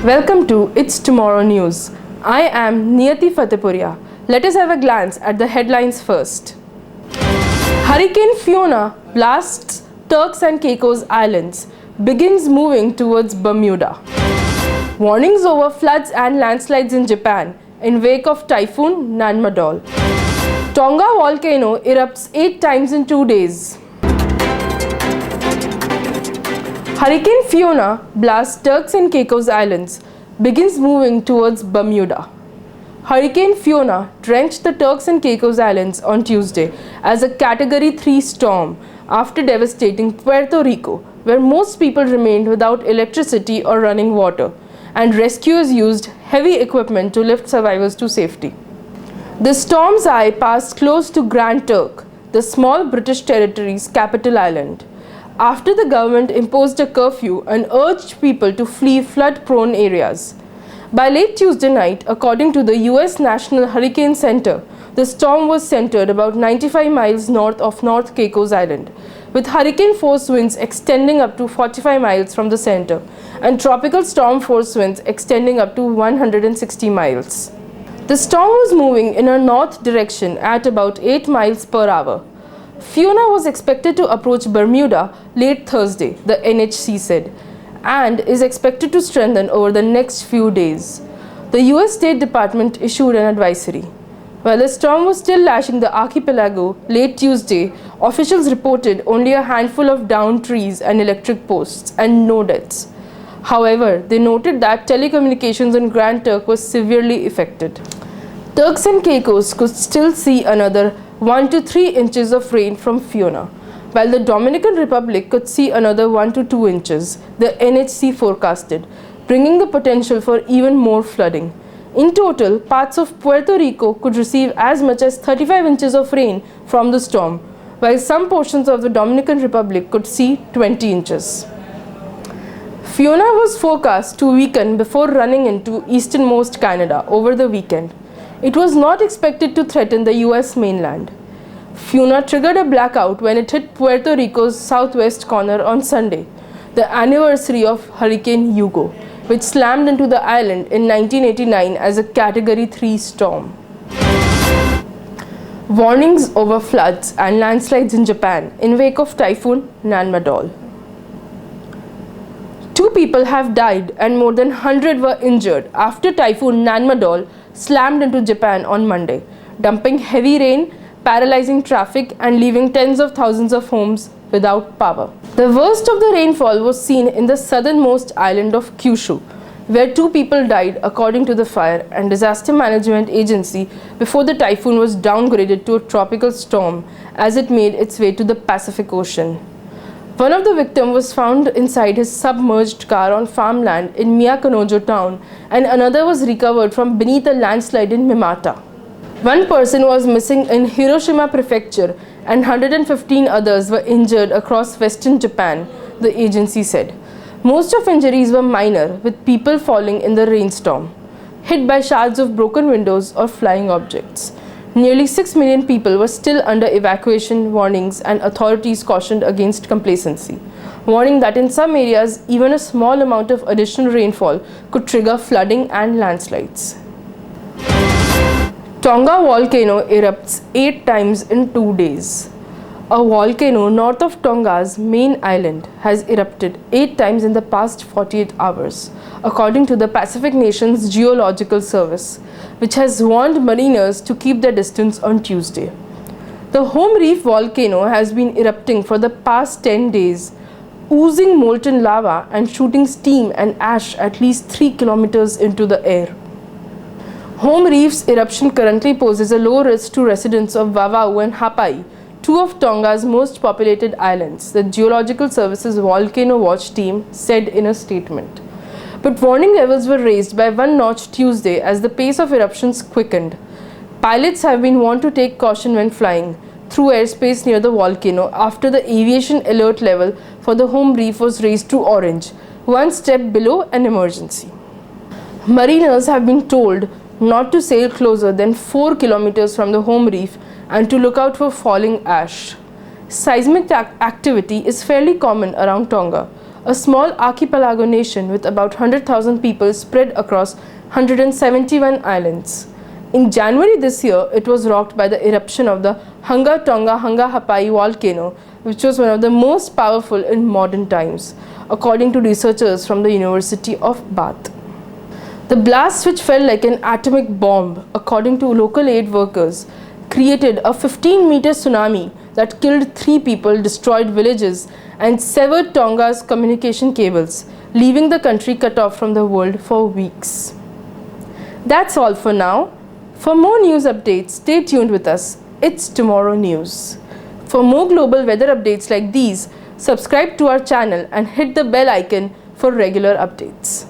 Welcome to It's Tomorrow News. I am Niyati Fatehpuria. Let us have a glance at the headlines first. Hurricane Fiona blasts Turks and Caicos Islands, begins moving towards Bermuda. Warnings over floods and landslides in Japan in wake of Typhoon Nanmadol. Tonga Volcano erupts 8 times in 2 days. Hurricane Fiona blasts Turks and Caicos Islands, begins moving towards Bermuda. Hurricane Fiona drenched the Turks and Caicos Islands on Tuesday as a Category 3 storm after devastating Puerto Rico, where most people remained without electricity or running water, and rescuers used heavy equipment to lift survivors to safety. The storm's eye passed close to Grand Turk, the small British territory's capital island, after the government imposed a curfew and urged people to flee flood-prone areas. By late Tuesday night, according to the US National Hurricane Center, the storm was centered about 95 miles north of North Caicos Island, with hurricane-force winds extending up to 45 miles from the center and tropical storm-force winds extending up to 160 miles. The storm was moving in a north direction at about 8 miles per hour. Fiona was expected to approach Bermuda late Thursday, the NHC said, and is expected to strengthen over the next few days. The US State Department issued an advisory. While the storm was still lashing the archipelago late Tuesday, officials reported only a handful of downed trees and electric posts and no deaths. However, they noted that telecommunications on Grand Turk was severely affected. Turks and Caicos could still see another 1 to 3 inches of rain from Fiona, while the Dominican Republic could see another 1 to 2 inches, the NHC forecasted, bringing the potential for even more flooding. In total, parts of Puerto Rico could receive as much as 35 inches of rain from the storm, while some portions of the Dominican Republic could see 20 inches. Fiona was forecast to weaken before running into easternmost Canada over the weekend. It was not expected to threaten the US mainland. Fiona triggered a blackout when it hit Puerto Rico's southwest corner on Sunday, the anniversary of Hurricane Hugo, which slammed into the island in 1989 as a Category 3 storm. Warnings over floods and landslides in Japan in wake of Typhoon Nanmadol. 2 people have died and more than 100 were injured after Typhoon Nanmadol slammed into Japan on Monday, dumping heavy rain, paralyzing traffic and leaving tens of thousands of homes without power. The worst of the rainfall was seen in the southernmost island of Kyushu, where 2 people died according to the Fire and Disaster Management Agency before the typhoon was downgraded to a tropical storm as it made its way to the Pacific Ocean. One of the victims was found inside his submerged car on farmland in Miyakanojo town, and another was recovered from beneath a landslide in Mimata. 1 person was missing in Hiroshima Prefecture and 115 others were injured across western Japan, the agency said. Most of injuries were minor, with people falling in the rainstorm, hit by shards of broken windows or flying objects. Nearly 6 million people were still under evacuation warnings, and authorities cautioned against complacency, warning that in some areas even a small amount of additional rainfall could trigger flooding and landslides. Tonga Volcano erupts 8 times in 2 days. A volcano north of Tonga's main island has erupted 8 times in the past 48 hours, according to the Pacific Nation's Geological Service, which has warned mariners to keep their distance on Tuesday. The Home Reef volcano has been erupting for the past 10 days, oozing molten lava and shooting steam and ash at least 3 kilometers into the air. Home Reef's eruption currently poses a low risk to residents of Vava'u and Hapai, 2 of Tonga's most populated islands, the Geological Service's Volcano Watch team said in a statement. But warning levels were raised by 1 notch Tuesday as the pace of eruptions quickened. Pilots have been warned to take caution when flying through airspace near the volcano after the aviation alert level for the Home Reef was raised to orange, 1 step below an emergency. Mariners have been told not to sail closer than 4 kilometers from the Home Reef and to look out for falling ash. Seismic activity is fairly common around Tonga, a small archipelago nation with about 100,000 people spread across 171 islands. In January this year, it was rocked by the eruption of the Tonga Hapai volcano, which was one of the most powerful in modern times, according to researchers from the University of Bath. The blast, which felt like an atomic bomb, according to local aid workers, created a 15-meter tsunami that killed 3 people, destroyed villages, and severed Tonga's communication cables, leaving the country cut off from the world for weeks. That's all for now. For more news updates, stay tuned with us. It's Tomorrow News. For more global weather updates like these, subscribe to our channel and hit the bell icon for regular updates.